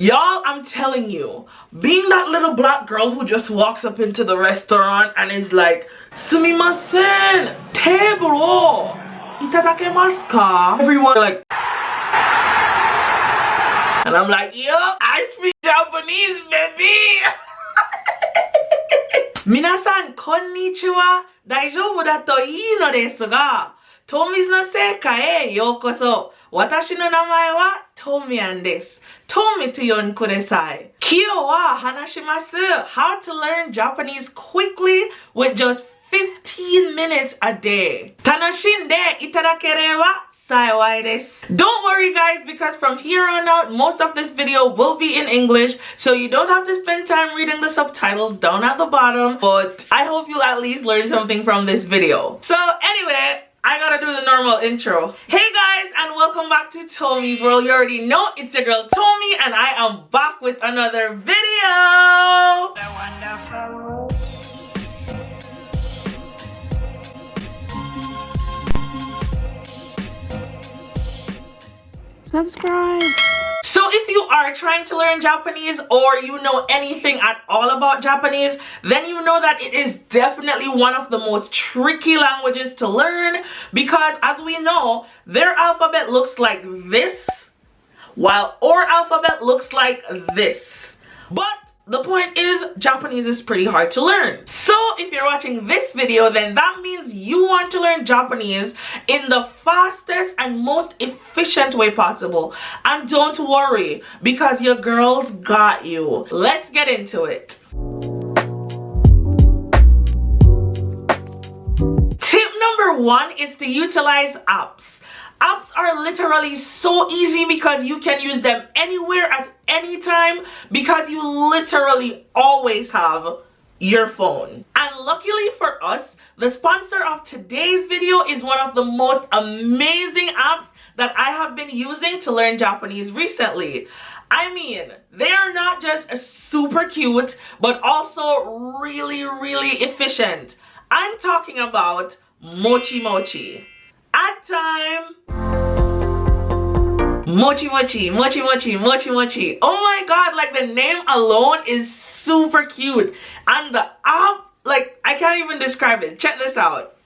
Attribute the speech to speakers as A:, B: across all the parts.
A: Y'all, I'm telling you, being that little black girl who just walks up into the restaurant and is like, sumimasen, table, itadakemasu ka? Everyone like, and I'm like, yo, I speak Japanese, baby. Minasan, konnichiwa, daijoubu dato ii no desu ga, Tomi's no sekai e yokoso. Watashi no namae wa Tomi desu. Tomi to yon kudasai. Kyo wa hanashimasu. How to learn Japanese quickly with just 15 minutes a day. Tanashinde itadakereba幸いです. Don't worry guys, because from here on out most of this video will be in English, so you don't have to spend time reading the subtitles down at the bottom, but I hope you'll at least learn something from this video. So anyway, I gotta do the normal intro. Hey guys, and welcome back to Tomi's World. You already know it's your girl Tomi, and I am back with another video. Subscribe. So if you are trying to learn Japanese, or you know anything at all about Japanese, then you know that it is definitely one of the most tricky languages to learn, because as we know, their alphabet looks like this, while our alphabet looks like this. But the point is, Japanese is pretty hard to learn. So if you're watching this video, then that means you want to learn Japanese in the fastest and most efficient way possible. And don't worry, because your girls got you. Let's get into it. Tip number 1 is to utilize apps. Apps are literally so easy because you can use them anywhere at any time, because you literally always have your phone. And luckily for us, the sponsor of today's video is one of the most amazing apps that I have been using to learn Japanese recently. I mean, they are not just super cute, but also really efficient. I'm talking about Mochi Mochi. At time, Mochi Mochi. Oh my god, like the name alone is super cute, and the app, like, I can't even describe it. Check this out.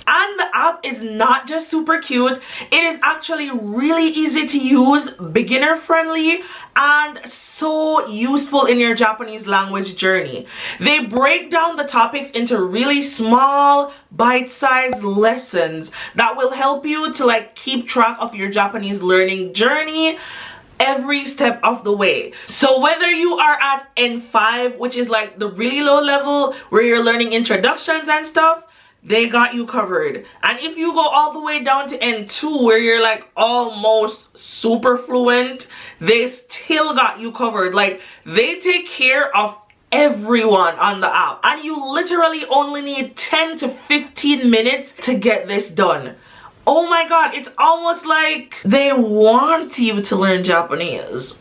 A: And the app is not just super cute, it is actually really easy to use, beginner friendly, and so useful in your Japanese language journey. They break down the topics into really small, bite-sized lessons that will help you to like keep track of your Japanese learning journey every step of the way. So whether you are at N5, which is like the really low level where you're learning introductions and stuff, they got you covered. And if you go all the way down to N2 where you're like almost super fluent, they still got you covered. Like, they take care of everyone on the app, and you literally only need 10 to 15 minutes to get this done. Oh my god, it's almost like they want you to learn Japanese.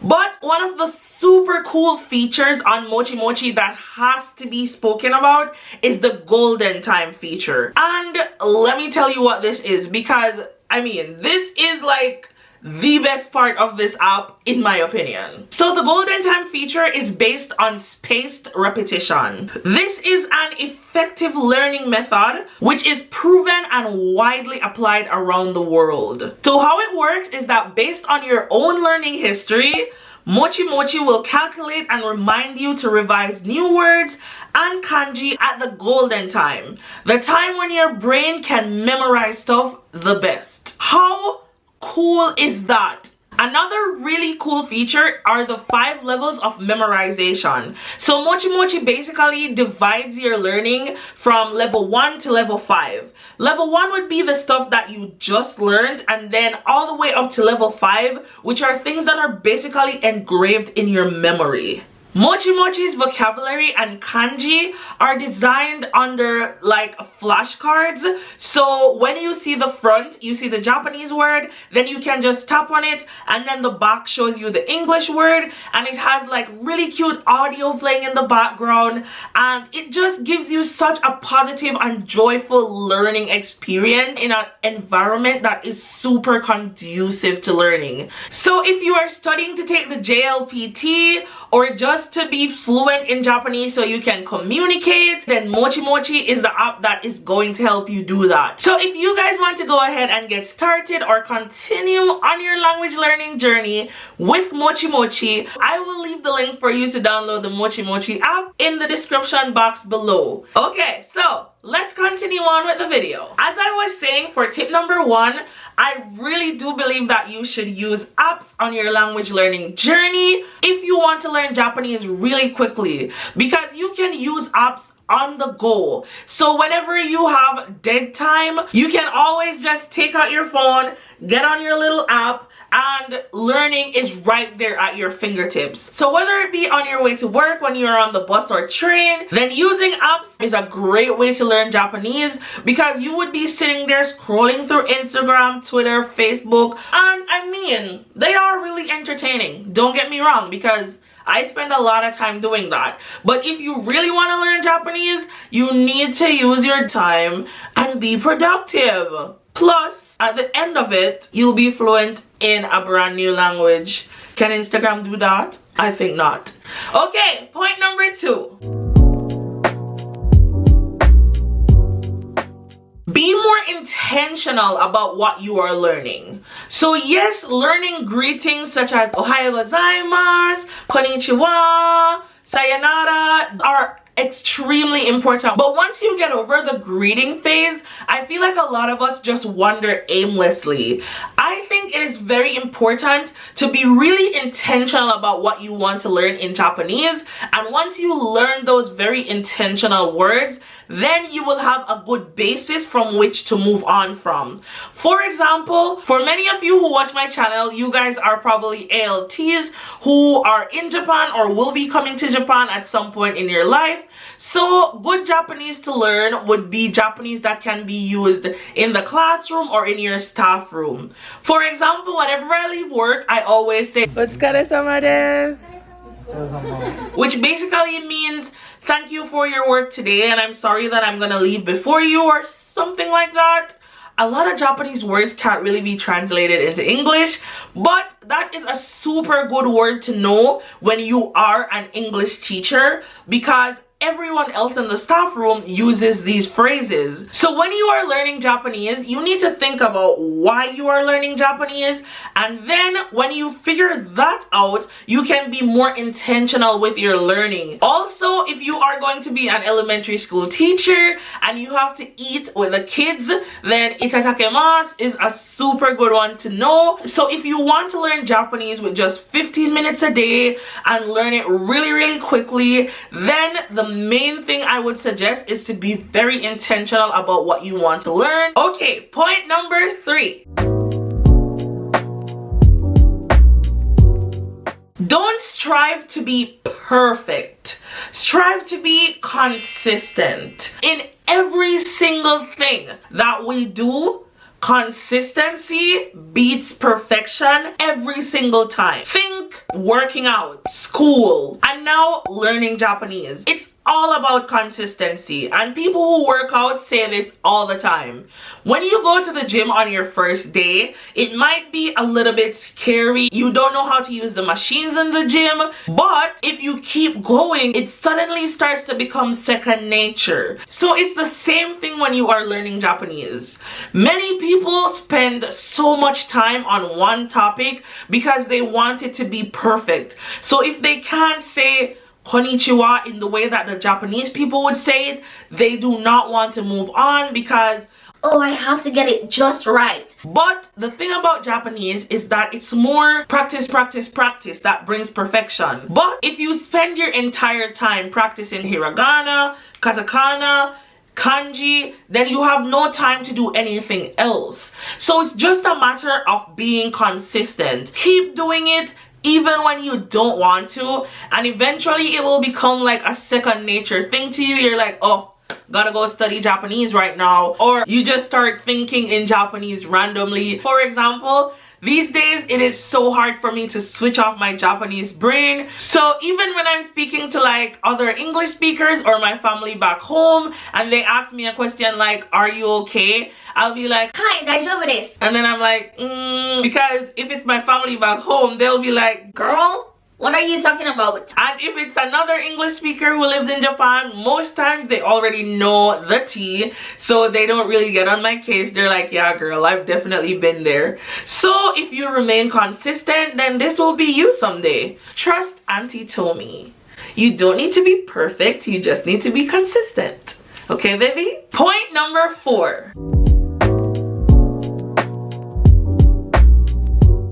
A: But one of the super cool features on Mochi Mochi that has to be spoken about is the golden time feature. And let me tell you what this is, because I mean, this is like the best part of this app in my opinion. So the golden time feature is based on spaced repetition. This is an effective learning method which is proven and widely applied around the world. So how it works is that based on your own learning history, Mochi Mochi will calculate and remind you to revise new words and kanji at the golden time, the time when your brain can memorize stuff the best. How cool is that? Another really cool feature are the 5 levels of memorization. So Mochi Mochi basically divides your learning from level 1 to level 5. Level 1 would be the stuff that you just learned, and then all the way up to level 5, which are things that are basically engraved in your memory. Mochi Mochi's vocabulary and kanji are designed under like flashcards. So when you see the front, you see the Japanese word, then you can just tap on it, and then the back shows you the English word, and it has like really cute audio playing in the background, and it just gives you such a positive and joyful learning experience in an environment that is super conducive to learning. So if you are studying to take the JLPT or just to be fluent in Japanese so you can communicate, then Mochi Mochi is the app that is going to help you do that. So if you guys want to go ahead and get started or continue on your language learning journey with Mochi Mochi, I will leave the links for you to download the Mochi Mochi app in the description box below. Okay, so let's continue on with the video. As I was saying, for tip number 1, I really do believe that you should use apps on your language learning journey if you want to learn Japanese really quickly, because you can use apps on the go. So whenever you have dead time, you can always just take out your phone, get on your little app, and learning is right there at your fingertips. So whether it be on your way to work, when you're on the bus or train, then using apps is a great way to learn Japanese, because you would be sitting there scrolling through Instagram, Twitter, Facebook, and I mean, they are really entertaining. Don't get me wrong, because I spend a lot of time doing that. But if you really want to learn Japanese, you need to use your time and be productive. Plus, at the end of it, you'll be fluent in a brand new language. Can Instagram do that? I think not. Okay, point number 2. Be more intentional about what you are learning. So yes, learning greetings such as Ohayo gozaimasu, konnichiwa, sayonara are extremely important, but once you get over the greeting phase, I feel like a lot of us just wander aimlessly. I think it is very important to be really intentional about what you want to learn in Japanese, and once you learn those very intentional words, then you will have a good basis from which to move on from. For example, for many of you who watch my channel, you guys are probably ALTs who are in Japan or will be coming to Japan at some point in your life. So good Japanese to learn would be Japanese that can be used in the classroom or in your staff room. For example, whenever I leave work, I always say "Otsukaresama desu," which basically means thank you for your work today, and I'm sorry that I'm gonna leave before you, or something like that. A lot of Japanese words can't really be translated into English, but that is a super good word to know when you are an English teacher, because everyone else in the staff room uses these phrases. So when you are learning Japanese, you need to think about why you are learning Japanese, and then when you figure that out, you can be more intentional with your learning. Also, if you are going to be an elementary school teacher and you have to eat with the kids, then itadakimasu is a super good one to know. So if you want to learn Japanese with just 15 minutes a day and learn it really quickly, then the main thing I would suggest is to be very intentional about what you want to learn. Okay, point number 3. Don't strive to be perfect. Strive to be consistent. In every single thing that we do, consistency beats perfection every single time. Think working out, school, and now learning Japanese. It's all about consistency, and people who work out say this all the time. When you go to the gym on your first day, it might be a little bit scary. You don't know how to use the machines in the gym, but if you keep going, it suddenly starts to become second nature. So it's the same thing when you are learning Japanese. Many people spend so much time on one topic because they want it to be perfect. So if they can't say konnichiwa in the way that the Japanese people would say it, they do not want to move on because,
B: oh, I have to get it just right.
A: But the thing about Japanese is that it's more practice that brings perfection. But if you spend your entire time practicing hiragana, katakana, kanji, then you have no time to do anything else. So it's just a matter of being consistent. Keep doing it, even when you don't want to, and eventually it will become like a second nature thing to you. You're like, oh, gotta go study Japanese right now, or you just start thinking in Japanese randomly. For example, these days it is so hard for me to switch off my Japanese brain, so even when I'm speaking to like other English speakers or my family back home and they ask me a question like, are you okay, I'll be like,
B: hi, daijoubu desu.
A: and then I'm like, because if it's my family back home, they'll be like,
B: Girl, what are you talking about?
A: and if it's another English speaker who lives in Japan, most times they already know the tea, so they don't really get on my case. They're like, yeah girl, I've definitely been there. So if you remain consistent, then this will be you someday. Trust Auntie Tomi. You don't need to be perfect, you just need to be consistent. Okay, baby? Point number 4.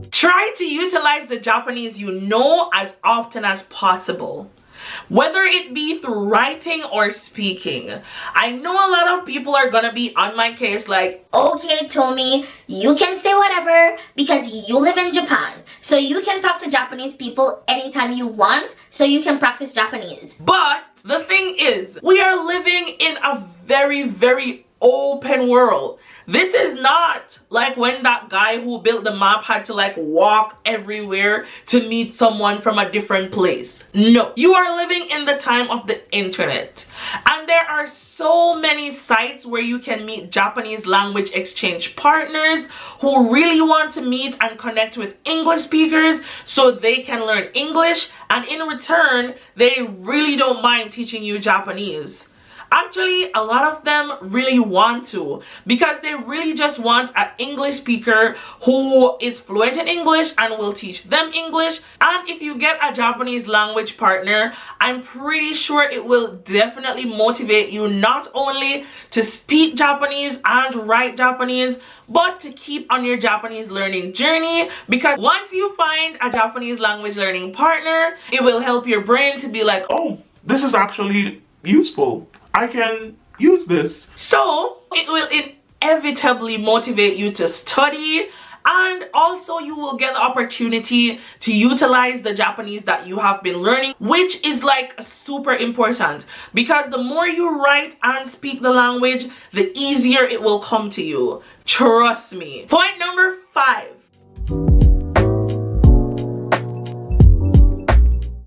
A: Try to utilize the Japanese you know as often as possible, whether it be through writing or speaking. I know a lot of people are gonna be on my case like,
B: okay Tomi, you can say whatever because you live in Japan, so you can talk to Japanese people anytime you want, so you can practice Japanese.
A: but the thing is, we are living in a very, very open world. This is not like when that guy who built the map had to like walk everywhere to meet someone from a different place. No, you are living in the time of the internet, and there are so many sites where you can meet Japanese language exchange partners who really want to meet and connect with English speakers so they can learn English, and in return they really don't mind teaching you Japanese. Actually, a lot of them really want to, because they really just want an English speaker who is fluent in English and will teach them English. And if you get a Japanese language partner, I'm pretty sure it will definitely motivate you not only to speak Japanese and write Japanese, but to keep on your Japanese learning journey, because once you find a Japanese language learning partner, it will help your brain to be like,
C: Oh, this is actually useful. I can use this.
A: so it will inevitably motivate you to study, and also you will get the opportunity to utilize the Japanese that you have been learning, which is like super important, because the more you write and speak the language, the easier it will come to you. Trust me. Point number 5.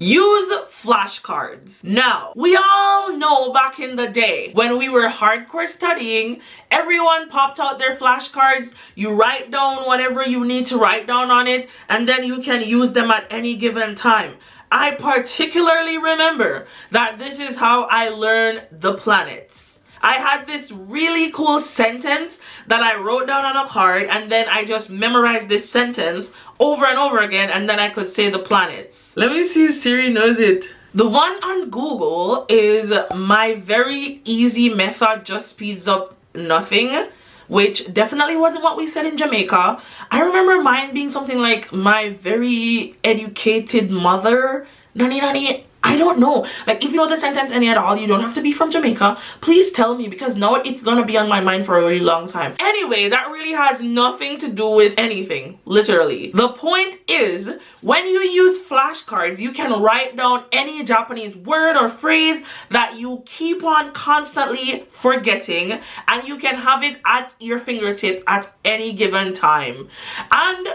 A: Use flashcards. Now, we all know back in the day when we were hardcore studying, everyone popped out their flashcards. You write down whatever you need to write down on it, and then you can use them at any given time. I particularly remember that this is how I learned the planets. I had this really cool sentence that I wrote down on a card, and then I just memorized this sentence over and over again, and then I could say the planets. Let me see if Siri knows it. The one on Google is my very easy method just speeds up nothing, which definitely wasn't what we said in Jamaica. I remember mine being something like my very educated mother, nani nani. I don't know. Like, if you know the sentence any at all, you don't have to be from Jamaica. Please tell me, because now it's gonna be on my mind for a really long time. Anyway, that really has nothing to do with anything, literally. The point is, when you use flashcards, you can write down any Japanese word or phrase that you keep on constantly forgetting, and you can have it at your fingertip at any given time. And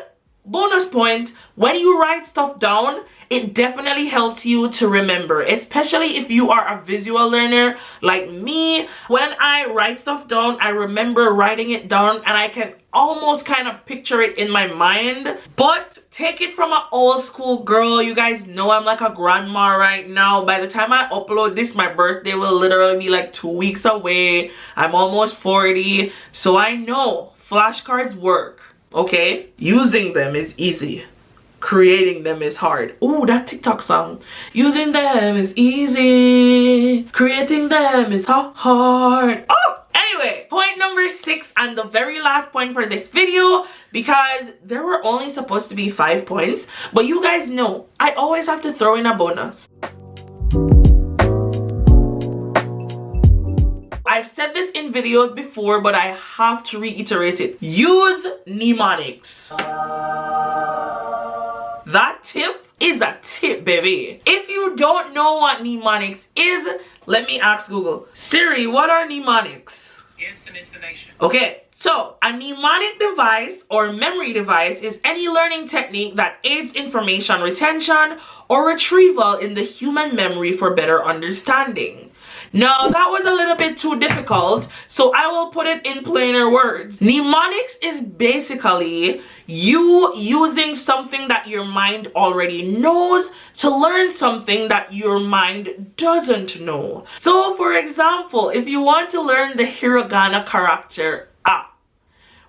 A: bonus point, when you write stuff down, it definitely helps you to remember, especially if you are a visual learner like me. When I write stuff down, I remember writing it down, and I can almost kind of picture it in my mind. But take it from an old school girl. You guys know I'm like a grandma right now. By the time I upload this, my birthday will literally be like 2 weeks away. I'm almost 40, so I know flashcards work. Okay, using them is easy, creating them is hard. Oh, that TikTok song. Using them is easy, creating them is hard. Oh, anyway, point number 6, and the very last point for this video, because there were only supposed to be 5 points, but you guys know I always have to throw in a bonus. I've said this in videos before, but I have to reiterate it. Use mnemonics. That tip is a tip, baby. If you don't know what mnemonics is, let me ask Google. Siri, what are mnemonics?
D: Here's some information.
A: Okay, so a mnemonic device or memory device is any learning technique that aids information retention or retrieval in the human memory for better understanding. Now, that was a little bit too difficult, so I will put it in plainer words. Mnemonics is basically you using something that your mind already knows to learn something that your mind doesn't know. So, for example, if you want to learn the hiragana character A,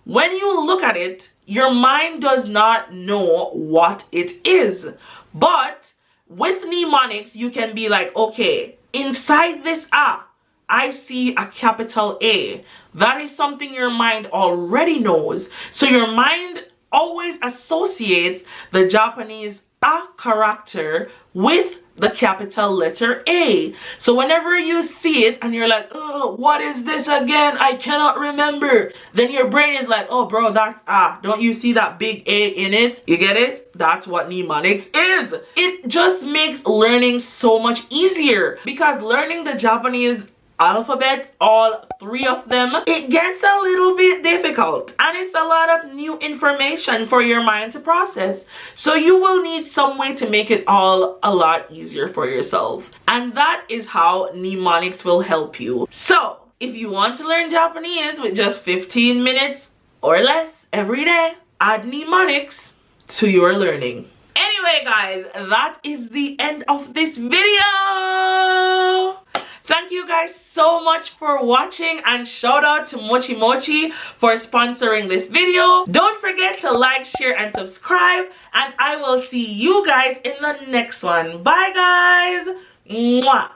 A: when you look at it, your mind does not know what it is. But with mnemonics, you can be like, okay, inside this A, I see a capital A. That is something your mind already knows. So your mind always associates the Japanese A character with the capital letter A. So whenever you see it and you're like, oh, what is this again? I cannot remember. Then your brain is like, oh bro, that's A. Don't you see that big A in it? You get it? That's what mnemonics is. It just makes learning so much easier because learning the Japanese alphabets, all three of them, it gets a little bit difficult and it's a lot of new information for your mind to process. So you will need some way to make it all a lot easier for yourself. And that is how mnemonics will help you. So if you want to learn Japanese with just 15 minutes or less every day, add mnemonics to your learning. Anyway guys, that is the end of this video. Thank you guys so much for watching and shout out to Mochi Mochi for sponsoring this video. Don't forget to like, share and subscribe and I will see you guys in the next one. Bye guys. Mwah.